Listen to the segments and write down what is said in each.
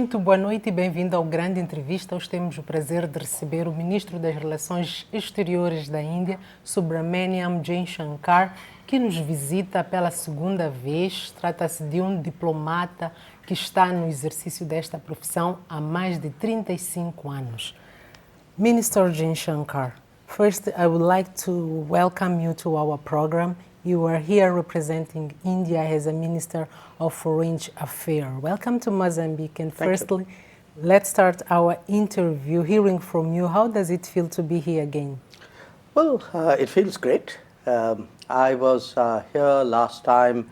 Muito boa noite e bem-vindo ao Grande Entrevista. Hoje temos o prazer de receber o Ministro das Relações Exteriores da Índia, Subramaniam Jaishankar, que nos visita pela segunda vez. Trata-se de um diplomata que está no exercício desta profissão há mais de 35 anos. Minister Jaishankar, first I would like to welcome you to our program. You are here representing India as a Minister of Foreign Affairs. Welcome to Mozambique. And firstly, let's start our interview hearing from you. How does it feel to be here again? Well, it feels great. I was here last time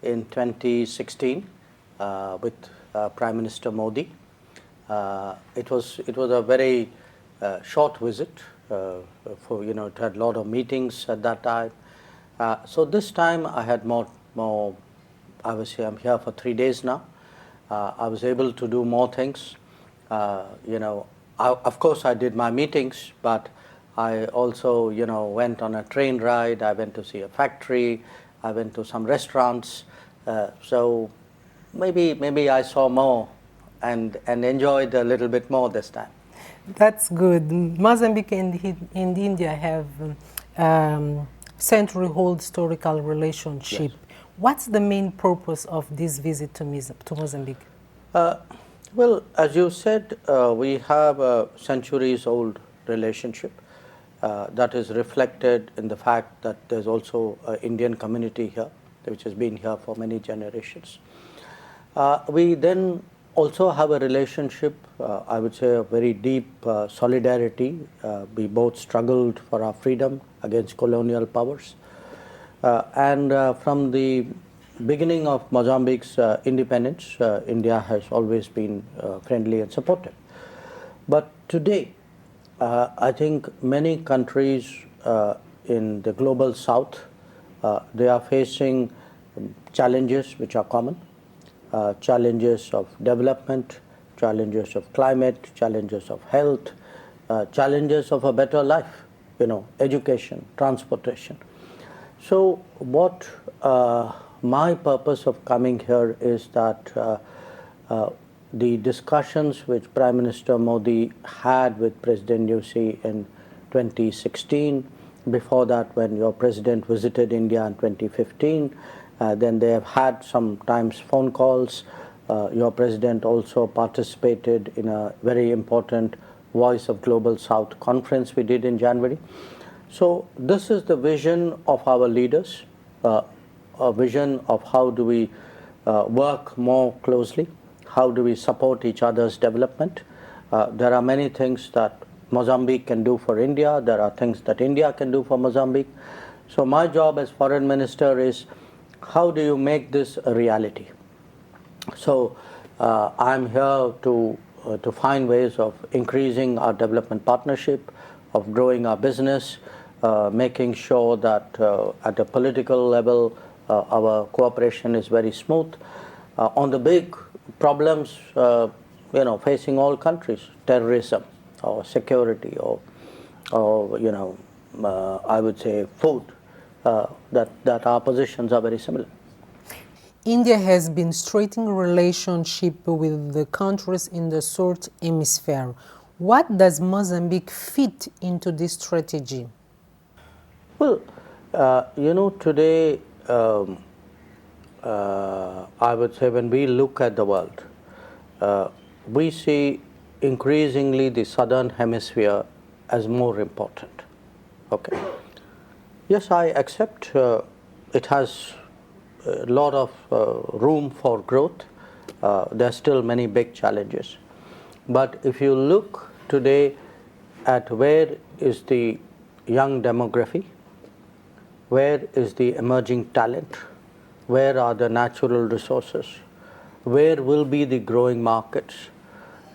in 2016 with Prime Minister Modi. It was a very short visit. It had a lot of meetings at that time. So this time I had more. Obviously, I'm here for 3 days now. I was able to do more things. Of course, I did my meetings, but I also, went on a train ride. I went to see a factory. I went to some restaurants. So maybe I saw more and enjoyed a little bit more this time. That's good. Mozambique and India have century-old historical relationship. Yes. What's the main purpose of this visit to Mozambique? Well, as you said, we have a centuries-old relationship that is reflected in the fact that there's also an Indian community here, which has been here for many generations. We then also have a relationship, I would say a very deep solidarity. We both struggled for our freedom against colonial powers. And from the beginning of Mozambique's independence, India has always been friendly and supportive. But today, I think many countries in the global south, they are facing challenges which are common. Challenges of development, challenges of climate, challenges of health, challenges of a better life, education, transportation. So what my purpose of coming here is that the discussions which Prime Minister Modi had with President Nyusi in 2016, before that when your president visited India in 2015, then they have had sometimes phone calls. Your president also participated in a very important Voice of Global South conference we did in January. So this is the vision of our leaders, a vision of how do we work more closely, how do we support each other's development. There are many things that Mozambique can do for India. There are things that India can do for Mozambique. So my job as Foreign Minister is how do you make this a reality? So I'm here to find ways of increasing our development partnership, of growing our business, making sure that at a political level our cooperation is very smooth. On the big problems facing all countries, terrorism or security or I would say food, that our positions are very similar. India has been straightening relationship with the countries in the South Hemisphere. What does Mozambique fit into this strategy? Well, today, I would say when we look at the world, we see increasingly the Southern Hemisphere as more important. Okay. Yes, I accept it has a lot of room for growth. There are still many big challenges. But if you look today at where is the young demography, where is the emerging talent, where are the natural resources, where will be the growing markets,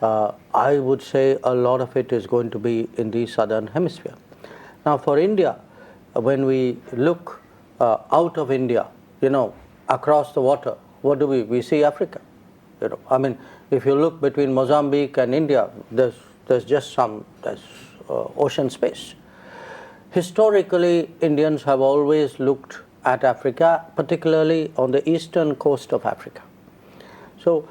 I would say a lot of it is going to be in the Southern Hemisphere. Now for India, when we look out of India, across the water, what do we see Africa. I mean, if you look between Mozambique and India, there's just there's ocean space. Historically, Indians have always looked at Africa, particularly on the eastern coast of Africa. So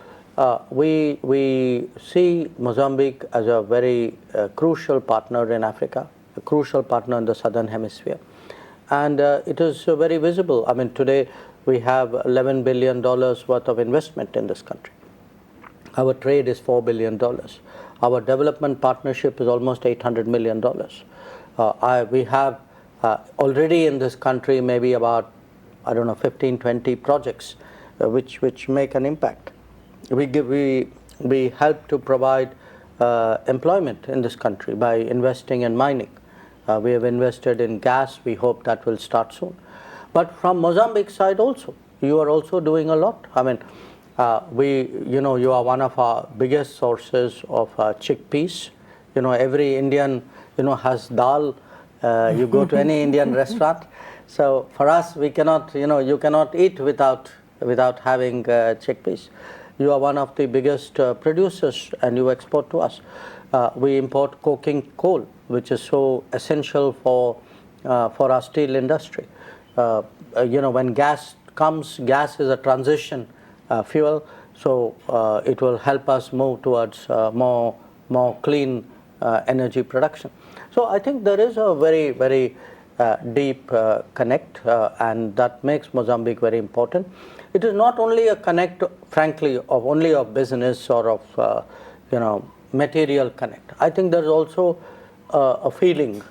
We see Mozambique as a very crucial partner in Africa, a crucial partner in the southern hemisphere. And it is very visible. I mean, today we have $11 billion worth of investment in this country. Our trade is $4 billion. Our development partnership is almost $800 million. We have already in this country maybe about, I don't know, 15, 20 projects which make an impact. We help to provide employment in this country by investing in mining. We have invested in gas. We hope that will start soon. But from Mozambique side also, you are also doing a lot. I mean, you are one of our biggest sources of chickpeas. Every Indian, has dal. You go to any Indian restaurant. So for us, we cannot, you cannot eat without having chickpeas. You are one of the biggest producers, and you export to us. We import coking coal, which is so essential for our steel industry. When gas comes, gas is a transition fuel, so it will help us move towards more clean energy production. So I think there is a very, very deep connect, and that makes Mozambique very important. It is not only a connect, frankly, of business or of material connect. I think there's also a feeling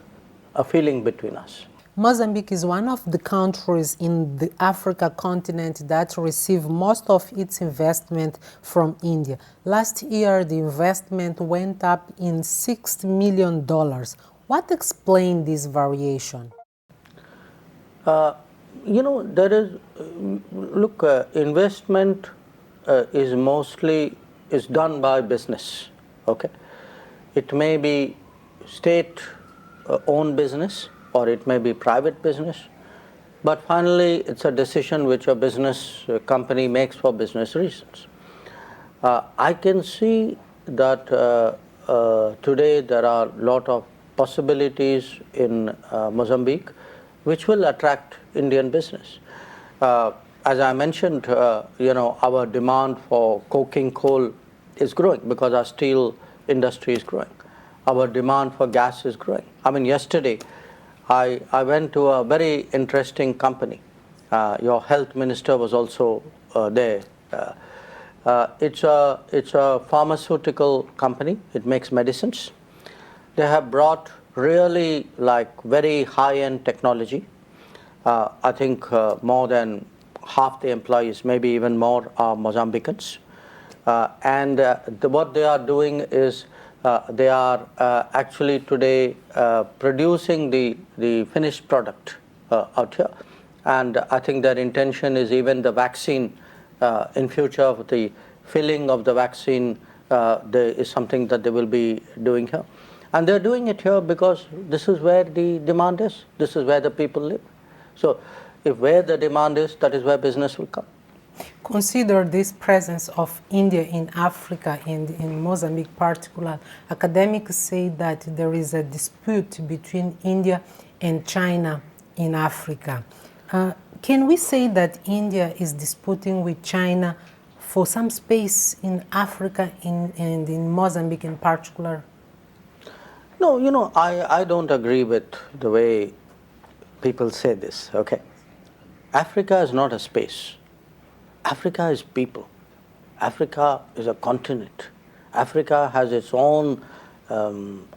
between us. Mozambique is one of the countries in the Africa continent that receive most of its investment from India. Last year, the investment went up in $60 million. What explained this variation? There is, investment is done by business, okay? It may be state-owned business, or it may be private business, but finally it's a decision which a business company makes for business reasons. I can see that today there are a lot of possibilities in Mozambique which will attract Indian business. As I mentioned, our demand for coking coal is growing because our steel industry is growing. Our demand for gas is growing. I mean, yesterday I went to a very interesting company. Your health minister was also there. It's a pharmaceutical company. It makes medicines. They have brought really very high-end technology. I think more than half the employees, maybe even more, are Mozambicans. And what they are doing is they are actually today producing the finished product out here. And I think their intention is even the vaccine in future, of the filling of the vaccine there is something that they will be doing here. And they're doing it here because this is where the demand is. This is where the people live. So if where the demand is, that is where business will come. Consider this presence of India in Africa and in Mozambique particular. Academics say that there is a dispute between India and China in Africa. Can we say that India is disputing with China for some space in Africa and in Mozambique in particular? No, I don't agree with the way people say this, okay? Africa is not a space. Africa is people. Africa is a continent. Africa has its own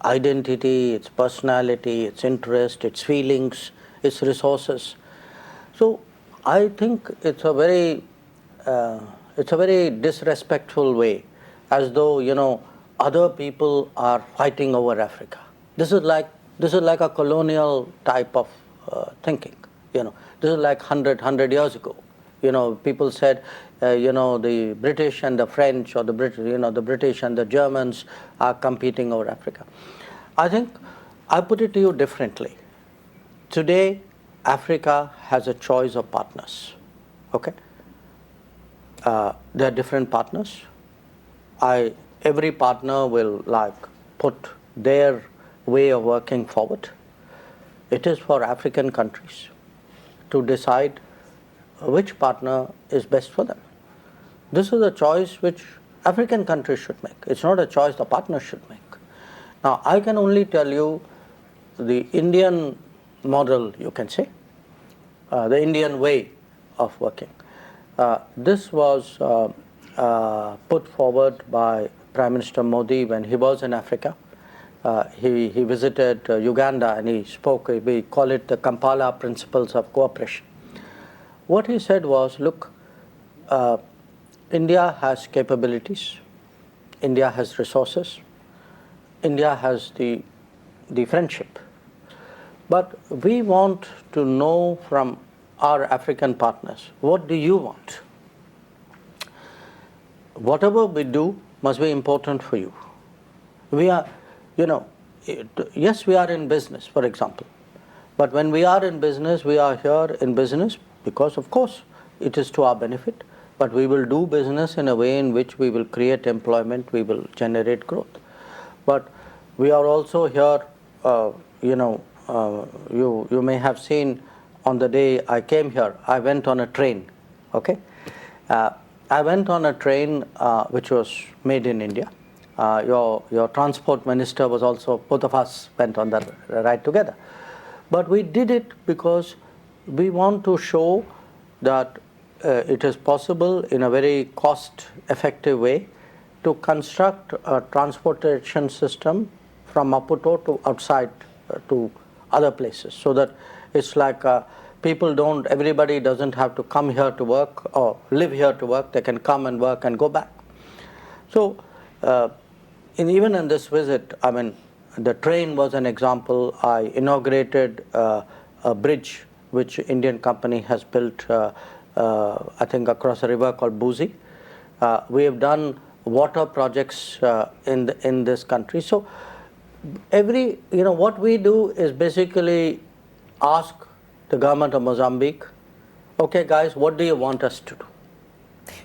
identity, its personality, its interest, its feelings, its resources. So I think it's a very disrespectful way, as though other people are fighting over Africa. This is like a colonial type of thinking. This is like 100 years ago. People said, the British and the French, or the British and the Germans are competing over Africa. I think I put it to you differently. Today, Africa has a choice of partners. Okay, there are different partners. Every partner will put their way of working forward. It is for African countries to decide which partner is best for them. This is a choice which African countries should make. It's not a choice the partners should make. Now, I can only tell you the Indian model, you can say, the Indian way of working. This was put forward by Prime Minister Modi when he was in Africa. He visited Uganda and he spoke, we call it the Kampala Principles of Cooperation. What he said was, look, India has capabilities, India has resources, India has the friendship. But we want to know from our African partners, what do you want? Whatever we do must be important for you. We are, yes, we are in business, for example. But when we are in business, we are here in business because, of course, it is to our benefit. But we will do business in a way in which we will create employment, we will generate growth. But we are also here, you may have seen on the day I came here, I went on a train, okay? I went on a train which was made in India. Your transport minister was also, both of us went on the ride together. But we did it because we want to show that it is possible in a very cost-effective way to construct a transportation system from Maputo to outside to other places, so that it's like everybody doesn't have to come here to work or live here to work. They can come and work and go back. So even in this visit, I mean, the train was an example. I inaugurated a bridge which Indian company has built, I think, across a river called Buzi. We have done water projects in this country. So what we do is basically ask the government of Mozambique, okay guys, what do you want us to do?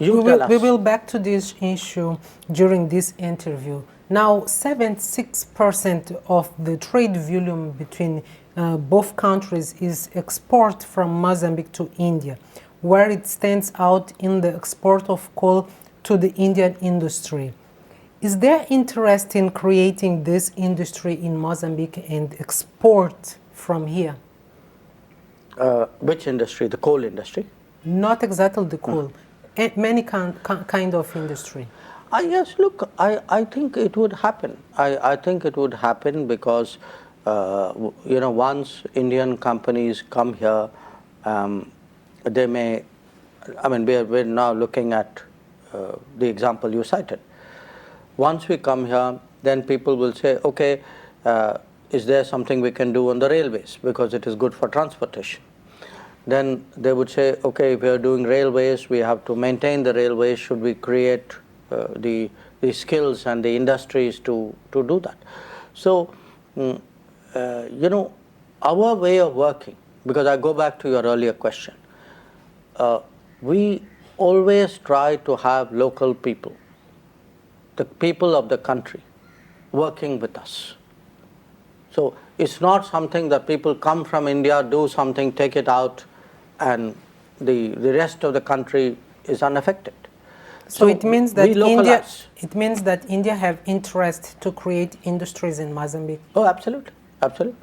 We will back to this issue during this interview. Now, 76% of the trade volume between both countries is export from Mozambique to India, where it stands out in the export of coal to the Indian industry. Is there interest in creating this industry in Mozambique and export from here? Which industry? The coal industry? Not exactly the coal. Many kind of industry. Yes, look, I think it would happen. I think it would happen because, once Indian companies come here, they may, I mean, we're now looking at the example you cited. Once we come here, then people will say, okay, is there something we can do on the railways because it is good for transportation? Then they would say, okay, if we are doing railways, we have to maintain the railways. Should we create the skills and the industries to do that? So, our way of working, because I go back to your earlier question, we always try to have local people, the people of the country, working with us. So it's not something that people come from India, do something, take it out, and the rest of the country is unaffected. So it means that India have interest to create industries in Mozambique. Oh, absolutely, absolutely.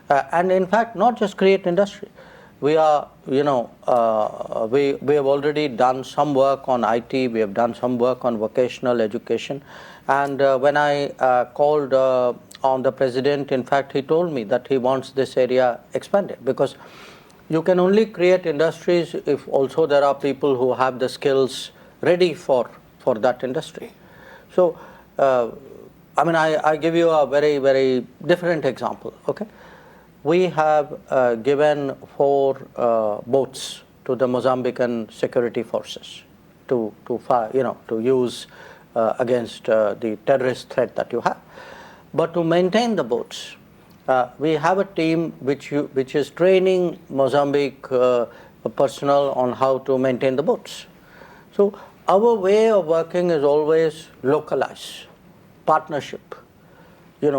And in fact, not just create industry. We are, we have already done some work on IT. We have done some work on vocational education. And when I called on the president, in fact, he told me that he wants this area expanded, because you can only create industries if also there are people who have the skills ready for that industry. So, I give you a very, very different example. Okay, we have given 4 boats to the Mozambican security forces to use against the terrorist threat that you have. But to maintain the boats, we have a team which is training Mozambique personnel on how to maintain the boats. So our way of working is always localized, partnership. We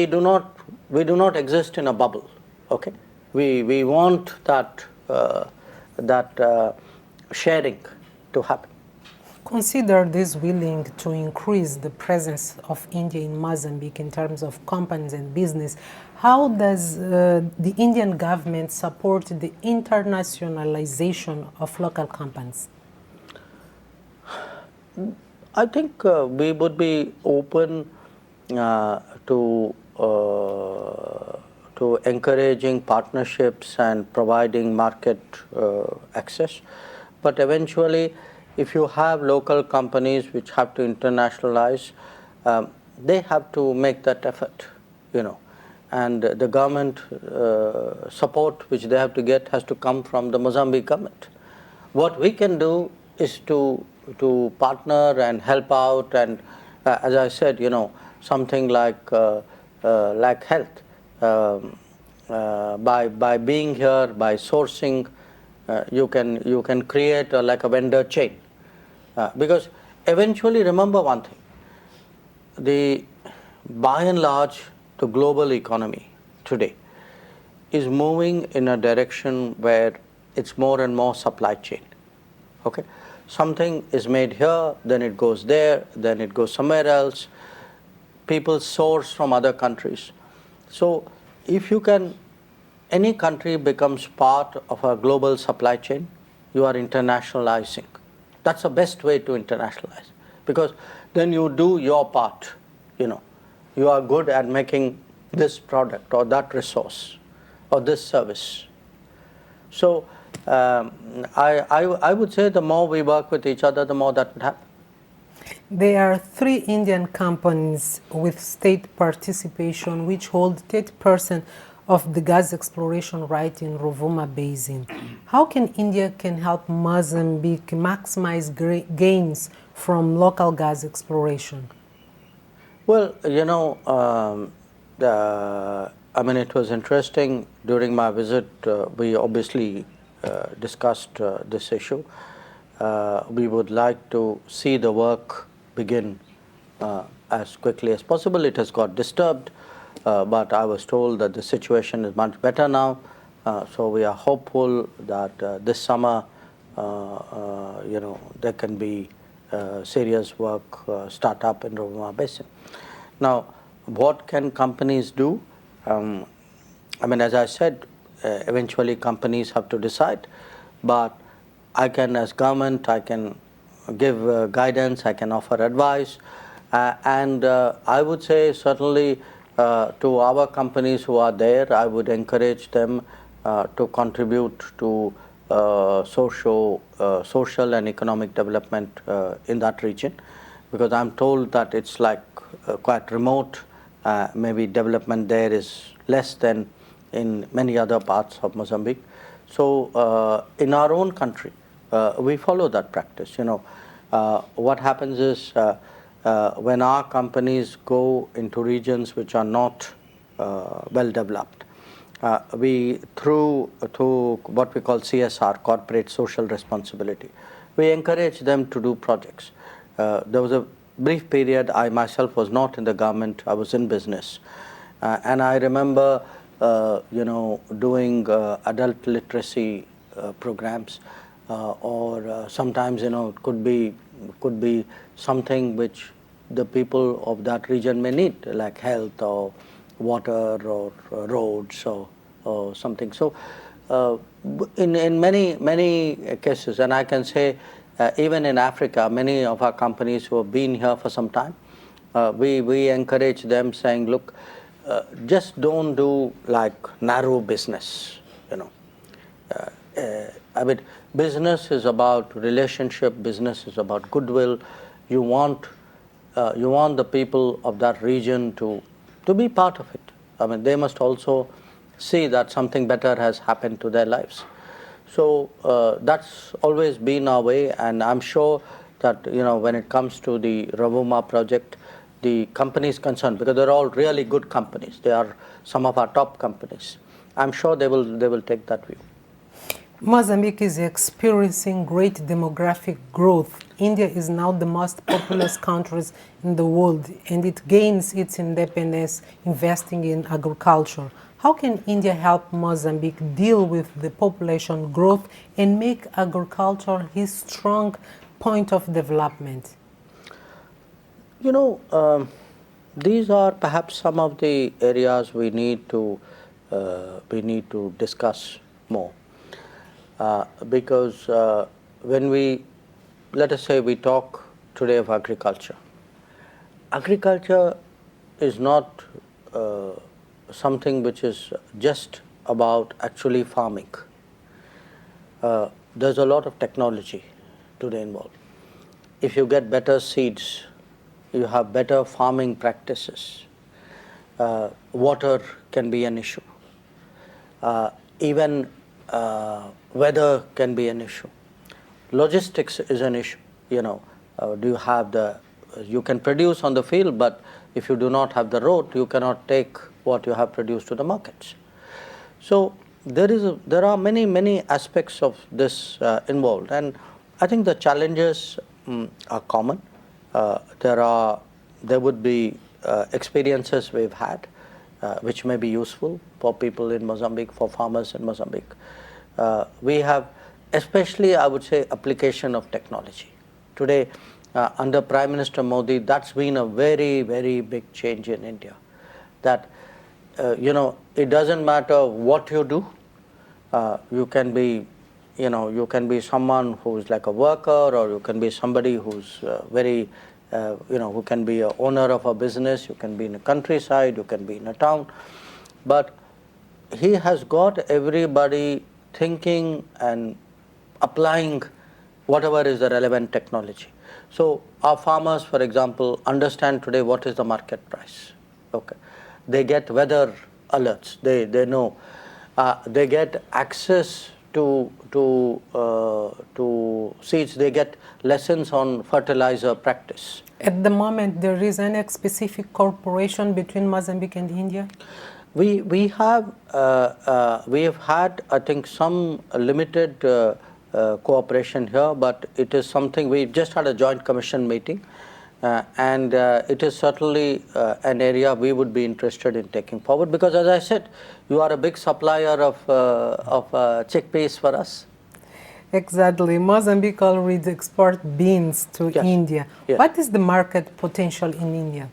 do not exist in a bubble. Okay, we want that sharing to happen. considered is willing to increase the presence of India in Mozambique in terms of companies and business. How does the Indian government support the internationalization of local companies? I think we would be open to encouraging partnerships and providing market access. But eventually, if you have local companies which have to internationalize, they have to make that effort, and the government support which they have to get has to come from the Mozambique government. What we can do is to partner and help out, and as I said, something like health. By being here, by sourcing, you can create like a vendor chain, because eventually, remember one thing: by and large, the global economy today is moving in a direction where it's more and more supply chain. Okay, something is made here, then it goes there, then it goes somewhere else. People source from other countries. So if you can, any country becomes part of a global supply chain, you are internationalizing. That's the best way to internationalize, because then you do your part. You are good at making this product or that resource or this service. So I would say the more we work with each other, the more that would happen. There are 3 Indian companies with state participation which hold 30% of the gas exploration right in Rovuma Basin. How can India help Mozambique maximize gains from local gas exploration? Well, it was interesting. During my visit, we obviously discussed this issue. We would like to see the work begin as quickly as possible. It has got disturbed, but I was told that the situation is much better now. So we are hopeful that this summer, there can be serious work start up in Rovuma Basin. Now, what can companies do? As I said, eventually companies have to decide, but I can, as government, I can give guidance, I can offer advice, and I would say certainly to our companies who are there, I would encourage them to contribute to social and economic development in that region, because I'm told that it's like quite remote. Maybe development there is less than in many other parts of Mozambique. So in our own country, we follow that practice. What happens is when our companies go into regions which are not well developed, we through what we call CSR, corporate social responsibility, we encourage them to do projects. There was a brief period I myself was not in the government, I was in business, and I remember doing adult literacy programs, or sometimes it could be something which the people of that region may need, like health or water or roads or something. So in many cases, and I can say even in Africa, many of our companies who have been here for some time, we encourage them, saying, look, just don't do like narrow business. Business is about relationship, business is about goodwill. You want the people of that region to be part of it. They must also see that something better has happened to their lives. So that's always been our way, and I'm sure that when it comes to the Rovuma project, the companies concerned, because they're all really good companies, they are some of our top companies, I'm sure they will take that view. Mozambique is experiencing great demographic growth. India is now the most populous country in the world, and it gains its independence investing in agriculture. How can India help Mozambique deal with the population growth and make agriculture its strong point of development? You know, these are perhaps some of the areas we need to discuss more, because when we, let us say, we talk today of agriculture. Agriculture is not something which is just about actually farming. There's a lot of technology today involved. If you get better seeds, you have better farming practices. Water can be an issue. Even weather can be an issue. Logistics is an issue. You know, do you have you can produce on the field, but if you do not have the road, you cannot take what you have produced to the markets. So there are many aspects of this involved, and I think the challenges are common. There would be experiences we've had which may be useful for people in Mozambique, for farmers in Mozambique. We have, especially I would say, application of technology. Today, under Prime Minister Modi, that's been a very big change in India. That you know, it doesn't matter what you do. You can be, you know, you can be someone who's like a worker, or you can be somebody who's very, you know, who can be an owner of a business. You can be in a countryside. You can be in a town. But he has got everybody thinking and applying whatever is the relevant technology. So our farmers, for example, understand today what is the market price. Okay, they get weather alerts. They know. They get access to seeds. They get lessons on fertilizer practice. At the moment, there is any specific cooperation between Mozambique and India? We have had, I think, some limited cooperation here, but it is something. We just had a joint commission meeting, and it is certainly an area we would be interested in taking forward, because, as I said, you are a big supplier of chickpeas for us. Exactly. Mozambique already exports beans to Yes. India. Yes. What is the market potential in India?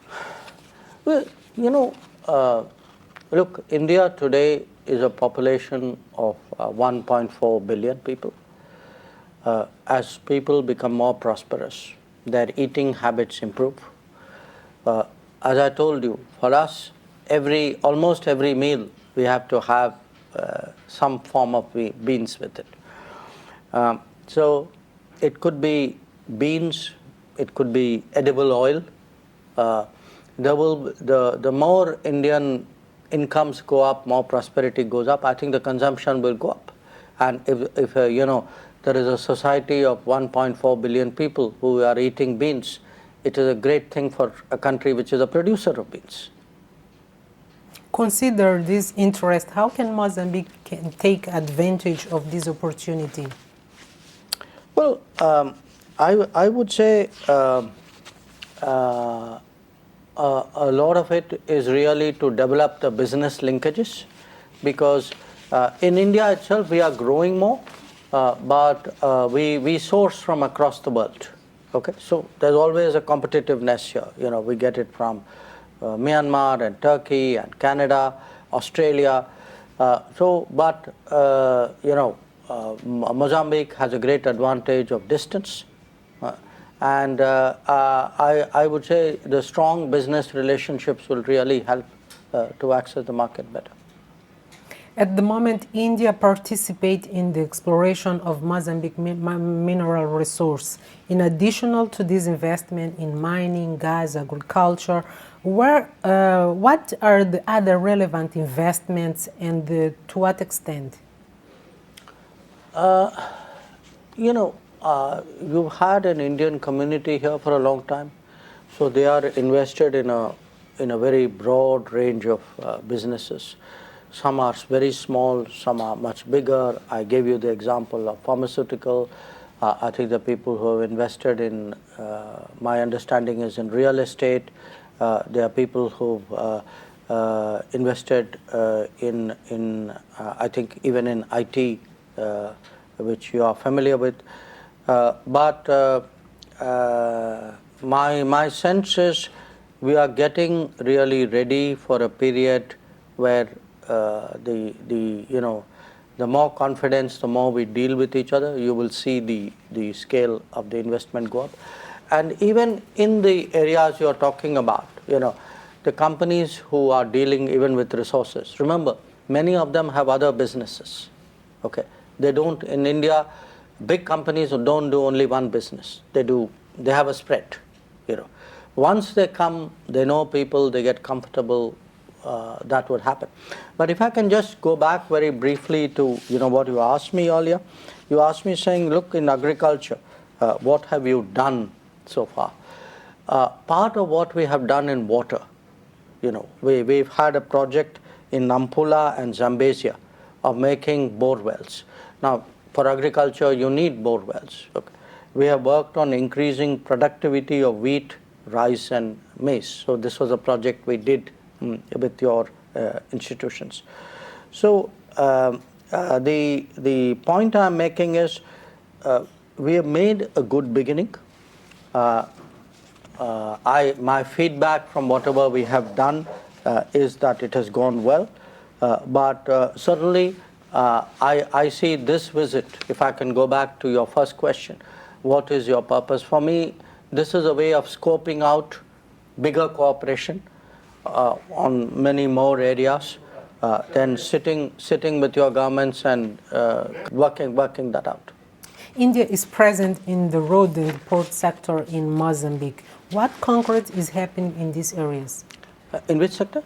Well, you know, look, India today is a population of 1.4 billion people. As people become more prosperous, their eating habits improve. As I told you, for us, almost every meal we have to have some form of beans with it. So it could be beans, it could be edible oil. The more Indian incomes go up, more prosperity goes up, I think the consumption will go up. And if you know, there is a society of 1.4 billion people who are eating beans, it is a great thing for a country which is a producer of beans. Consider this interest. How can Mozambique take advantage of this opportunity? Well, I would say a lot of it is really to develop the business linkages, because in India itself we are growing more, but we source from across the world. Okay, so there's always a competitiveness here. You know, we get it from Myanmar and Turkey and Canada, Australia. But you know, Mozambique has a great advantage of distance, and I would say the strong business relationships will really help to access the market better. At the moment, India participates in the exploration of Mozambique mineral resource. In addition to this investment in mining, gas, agriculture, what are the other relevant investments, and to what extent? You know, you've had an Indian community here for a long time, so they are invested in a very broad range of businesses. Some are very small, some are much bigger. I gave you the example of pharmaceutical. I think the people who have invested in, my understanding is in real estate. There are people who've invested in I think even in IT, which you are familiar with. But my sense is we are getting really ready for a period where the more confidence, the more we deal with each other, you will see the scale of the investment go up. And even in the areas you are talking about, the companies who are dealing even with resources, remember, many of them have other businesses. Okay, they don't, in India, big companies don't do only one business. They have a spread. Once they come, they know people, they get comfortable. That would happen. But if I can just go back very briefly to what you asked me earlier, you asked me saying, look, in agriculture, what have you done so far? Part of what we have done in water, we've had a project in Nampula and Zambezia of making bore wells. Now, for agriculture, you need bore wells. Okay. We have worked on increasing productivity of wheat, rice, and maize. So this was a project we did with your institutions. So the point I'm making is we have made a good beginning. My feedback from whatever we have done is that it has gone well. But certainly I see this visit, if I can go back to your first question, what is your purpose? For me, this is a way of scoping out bigger cooperation on many more areas than sitting with your governments and working that out. India is present in the road and port sector in Mozambique. What concrete is happening in these areas? In which sector?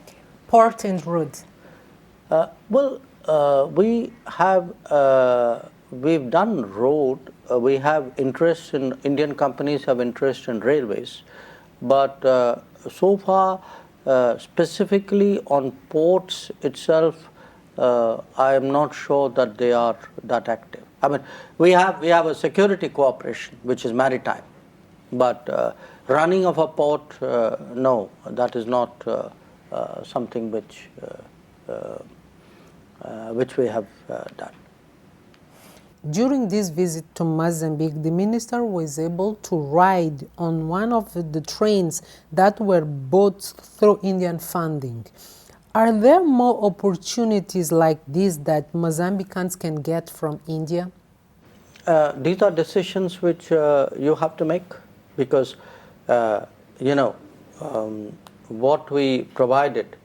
Port and road. We've done road. We have interest in, Indian companies have interest in railways. But so far, specifically on ports itself, I am not sure that they are that active. I mean, we have a security cooperation, which is maritime. But running of a port, no, that is not something which we have done. During this visit to Mozambique, the minister was able to ride on one of the trains that were bought through Indian funding. Are there more opportunities like this that Mozambicans can get from India? These are decisions which you have to make because, what we provided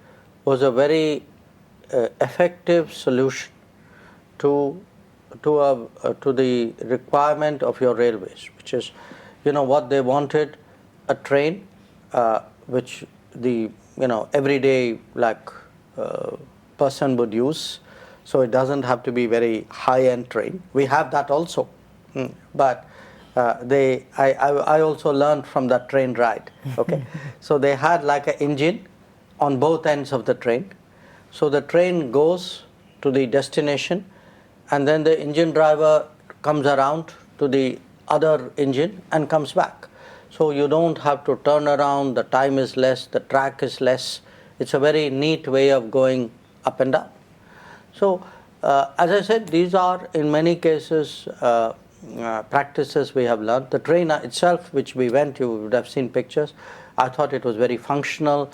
was a very effective solution to the requirement of your railways, which is, what they wanted, a train which the everyday person would use, so it doesn't have to be very high-end train. We have that also, but I also learned from that train ride. Okay, so they had like an engine on both ends of the train, so the train goes to the destination, and then the engine driver comes around to the other engine and comes back. So you don't have to turn around, the time is less, the track is less. It's a very neat way of going up and down. So as I said, these are in many cases practices we have learned. The train itself, which we went, you would have seen pictures. I thought it was very functional,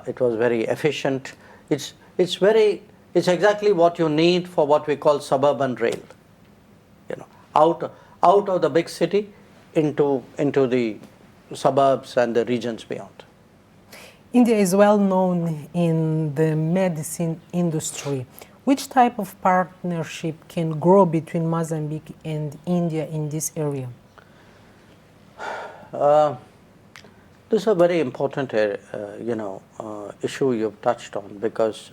it was very efficient. It's exactly what you need for what we call suburban rail. Out of the big city into the suburbs and the regions beyond. India is well known in the medicine industry. Which type of partnership can grow between Mozambique and India in this area? This is a very important issue you've touched on because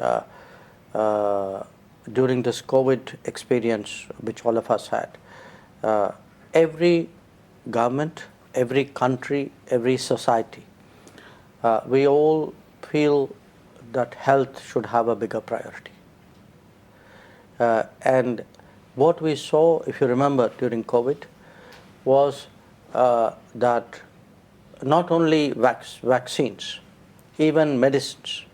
during this COVID experience, which all of us had, every government, every country, every society, we all feel that health should have a bigger priority. And what we saw, if you remember, during COVID, was that not only vaccines, even medicines,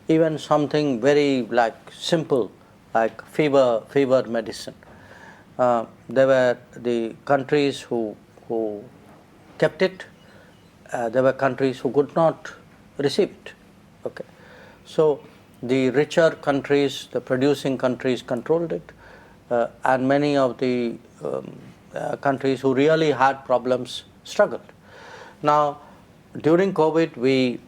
even something very simple like fever medicine. There were the countries who kept it. There were countries who could not receive it. Okay, so the richer countries, the producing countries, controlled it, and many of the countries who really had problems struggled. Now, during COVID, we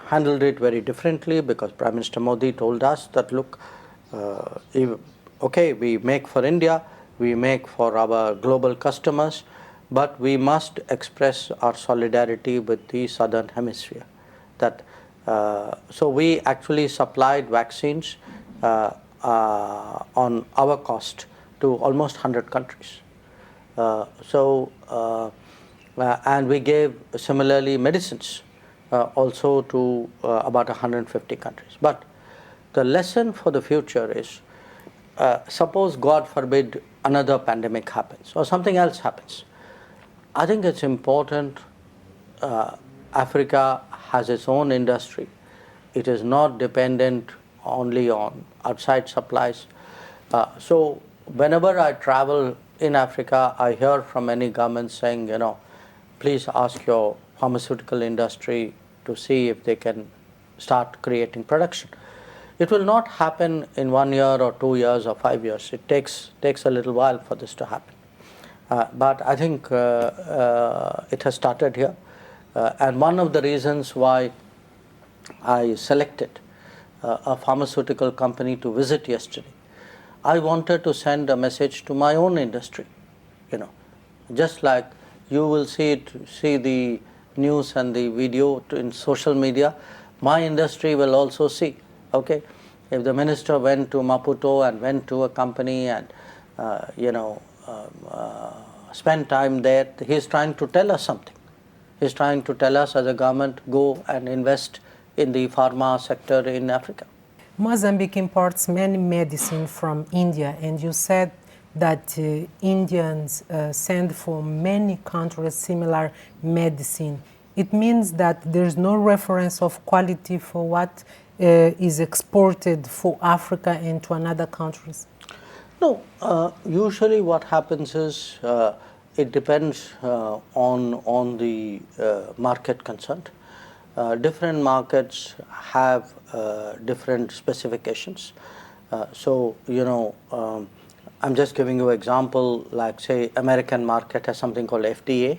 handled it very differently because Prime Minister Modi told us that, look, okay, we make for India, we make for our global customers, but we must express our solidarity with the Southern Hemisphere. That so we actually supplied vaccines on our cost to almost 100 countries. And we gave similarly medicines also to about 150 countries. But the lesson for the future is, suppose, God forbid, another pandemic happens or something else happens. I think it's important. Africa has its own industry. It is not dependent only on outside supplies. So whenever I travel in Africa, I hear from many governments saying, please ask your pharmaceutical industry to see if they can start creating production. It will not happen in 1 year or 2 years or 5 years. It takes a little while for this to happen. But I think it has started here. And one of the reasons why I selected a pharmaceutical company to visit yesterday, I wanted to send a message to my own industry. Just like you will see the news and the video in social media, my industry will also see. Okay, if the minister went to Maputo and went to a company and spend time there, he's trying to tell us something. He's trying to tell us as a government, go and invest in the pharma sector in Africa. Mozambique imports many medicine from India, and you said that Indians send for many countries similar medicine. It means that there's no reference of quality for what is exported for Africa and to another countries. No, usually what happens is it depends on the market concerned. Different markets have different specifications. I'm just giving you an example, like say American market has something called FDA,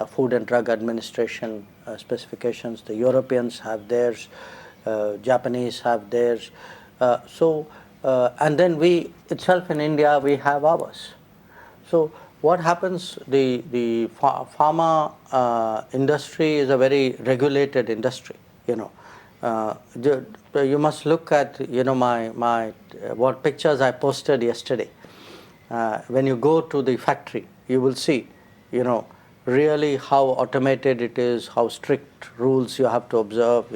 Food and Drug Administration specifications. The Europeans have theirs, Japanese have theirs. And then we itself in India, we have ours. So what happens, the pharma industry is a very regulated industry. You must look at my what pictures I posted yesterday. When you go to the factory, you will see really how automated it is, how strict rules you have to observe.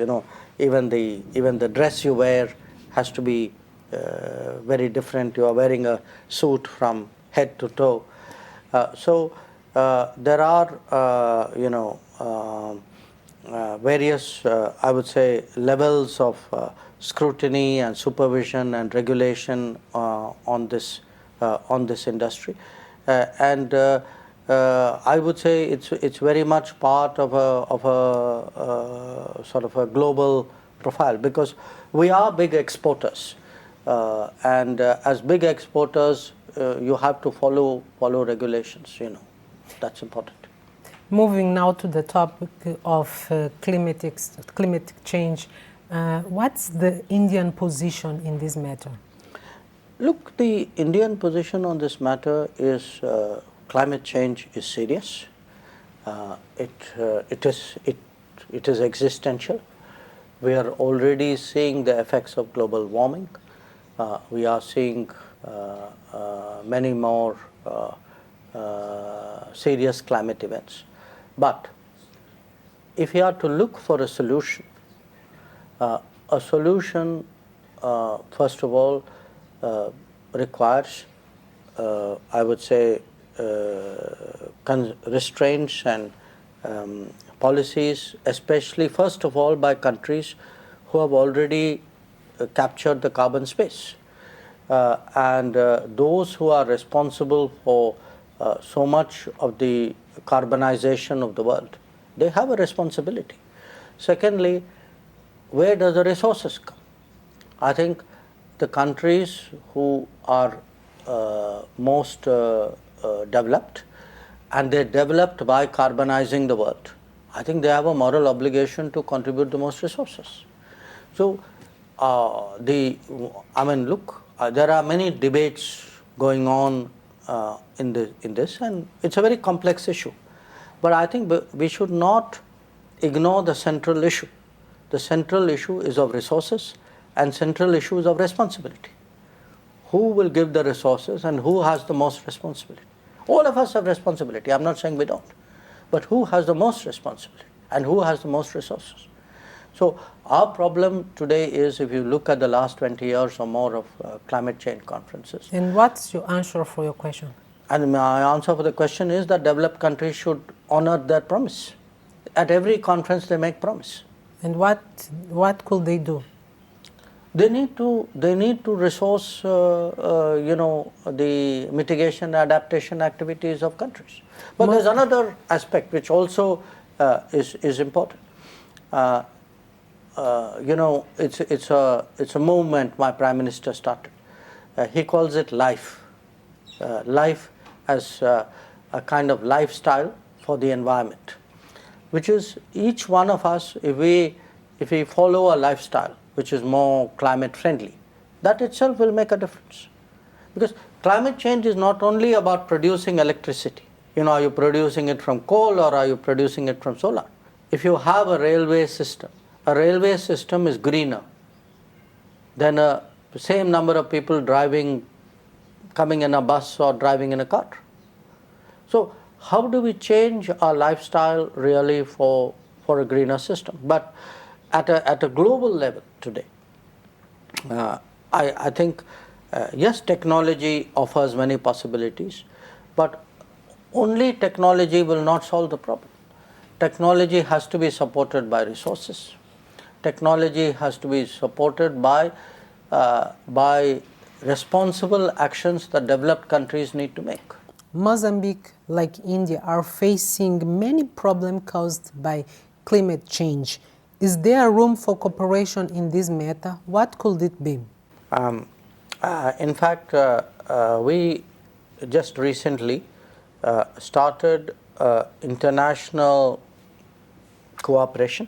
Even the dress you wear has to be very different. You are wearing a suit from head to toe. There are various I would say levels of scrutiny and supervision and regulation on this industry, and I would say it's very much part of a sort of a global profile, because we are big exporters, and as big exporters you have to follow regulations. That's important. Moving now to the topic of climatic change, what's the Indian position in this matter? Look, the Indian position on this matter is climate change is serious. It is existential. We are already seeing the effects of global warming. We are seeing many more serious climate events. But if you are to look for a solution, first of all, requires, I would say, restraints and policies, especially first of all by countries who have already captured the carbon space. And those who are responsible for so much of the carbonization of the world, they have a responsibility. Secondly, where does the resources come? I think the countries who are most developed, and they're developed by carbonizing the world, I think they have a moral obligation to contribute the most resources. So, look, there are many debates going on in this, and it's a very complex issue. But I think we should not ignore the central issue. The central issue is of resources, and central issue is of responsibility. Who will give the resources and who has the most responsibility? All of us have responsibility. I'm not saying we don't. But who has the most responsibility and who has the most resources? So our problem today is, if you look at the last 20 years or more of climate change conferences. And what's your answer for your question? And my answer for the question is that developed countries should honor their promise. At every conference they make promise. And what could they do? They need to resource the mitigation adaptation activities of countries. But there's another aspect which also is important. It's a movement my Prime Minister started. He calls it life. Life as a kind of lifestyle for the environment, which is each one of us, if we follow a lifestyle which is more climate friendly, that itself will make a difference. Because climate change is not only about producing electricity. Are you producing it from coal or are you producing it from solar? If you have a railway system is greener than the same number of people coming in a bus or driving in a car. So how do we change our lifestyle really for a greener system? But at a global level today, I think, yes, technology offers many possibilities, but only technology will not solve the problem. Technology has to be supported by resources. Technology has to be supported by responsible actions that developed countries need to make. Mozambique, like India, are facing many problems caused by climate change. Is there room for cooperation in this matter? What could it be? In fact, we just recently started international cooperation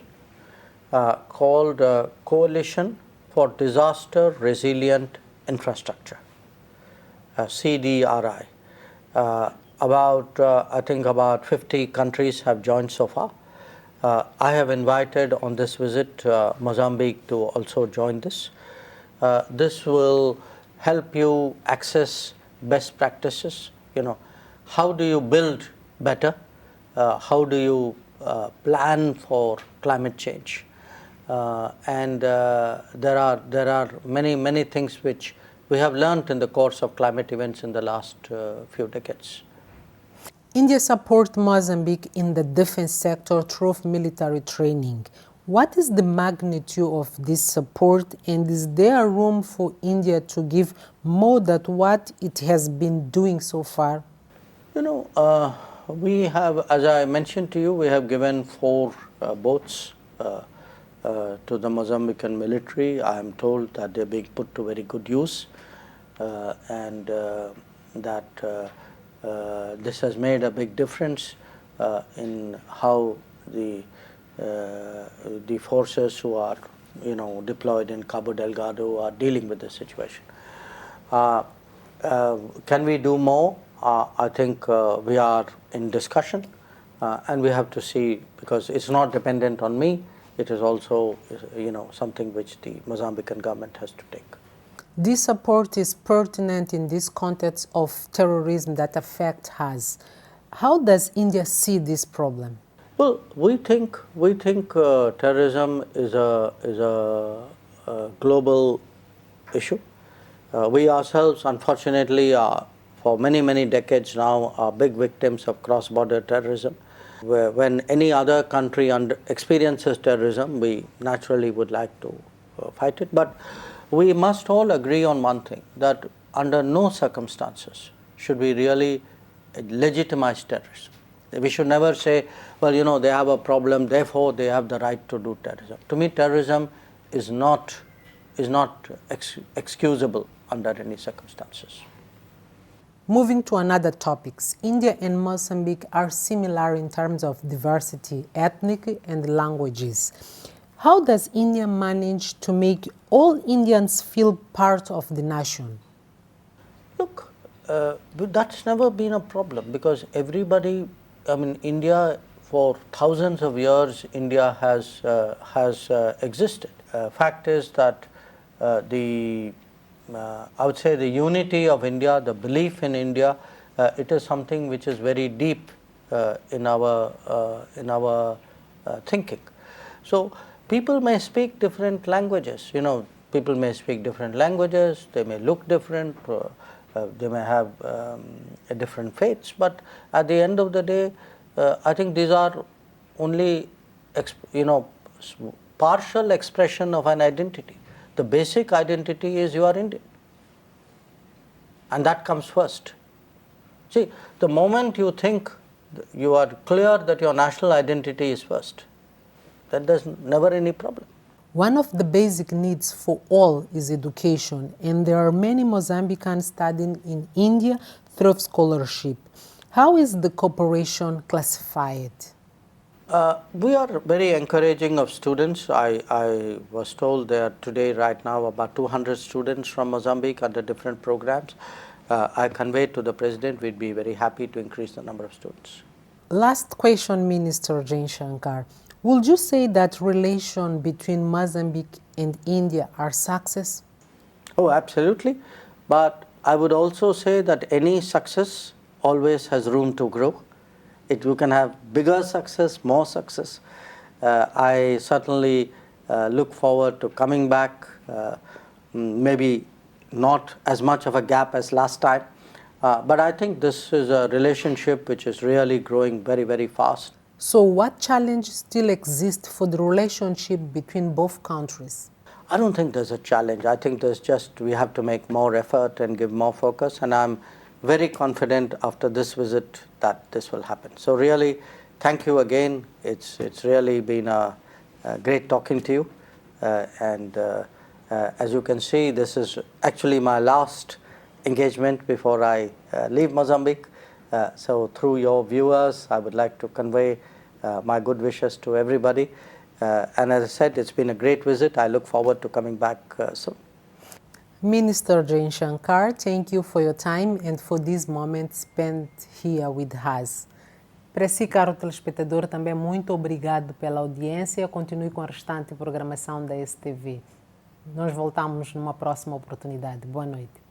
called Coalition for Disaster Resilient Infrastructure, CDRI. I think about 50 countries have joined so far. I have invited on this visit Mozambique to also join this. This will help you access best practices. How do you build better? How do you plan for climate change? And there are many things which we have learned in the course of climate events in the last few decades. India supports Mozambique in the defense sector through military training. What is the magnitude of this support, and is there room for India to give more than what it has been doing so far? We have, as I mentioned to you, we have given 4 boats to the Mozambican military. I am told that they're being put to very good use, and that this has made a big difference in how the forces who are deployed in Cabo Delgado are dealing with the situation. Can we do more? I think we are in discussion, and we have to see, because it's not dependent on me. It is also something which the Mozambican government has to take. This support is pertinent in this context of terrorism that affects us. How does India see this problem? Well, we think terrorism is a global issue. We ourselves, unfortunately, for many decades now, are big victims of cross-border terrorism. When any other country experiences terrorism, we naturally would like to fight it. But we must all agree on one thing, that under no circumstances should we really legitimize terrorism. We should never say, well, you know, they have a problem, therefore they have the right to do terrorism. To me, terrorism is not excusable under any circumstances. Moving to another topics, India and Mozambique are similar in terms of diversity, ethnic and languages. How does India manage to make all Indians feel part of the nation? Look, that's never been a problem because everybody, I mean, India for thousands of years, India has existed. Fact is that I would say the unity of India, the belief in India, it is something which is very deep in our thinking. So people may speak different languages. You know, people may speak different languages. They may look different. They may have different faiths. But at the end of the day, I think these are only partial expression of an identity. The basic identity is you are Indian, and that comes first. See, the moment you think you are clear that your national identity is first, then there's never any problem. One of the basic needs for all is education, and there are many Mozambicans studying in India through scholarship. How is the cooperation classified? We are very encouraging of students. I was told there are today, right now, about 200 students from Mozambique under different programs. I conveyed to the President we'd be very happy to increase the number of students. Last question, Minister Jaishankar. Would you say that relation between Mozambique and India are success? Oh, absolutely. But I would also say that any success always has room to grow. You can have bigger success, more success. I certainly look forward to coming back, maybe not as much of a gap as last time, but I think this is a relationship which is really growing very, very fast. So what challenge still exists for the relationship between both countries? I don't think there's a challenge. I think there's just, we have to make more effort and give more focus, and I'm very confident after this visit that this will happen. So really, thank you again. It's really been a great talking to you, and as you can see, this is actually my last engagement before I leave Mozambique. So through your viewers, I would like to convey my good wishes to everybody. And as I said, it's been a great visit. I look forward to coming back soon. Minister Jaishankar, thank you for your time and for this moment spent here with us. Para si, caro telespectador, também muito obrigado pela audiência. Continue com a restante programação da STV. Nós voltamos numa próxima oportunidade. Boa noite.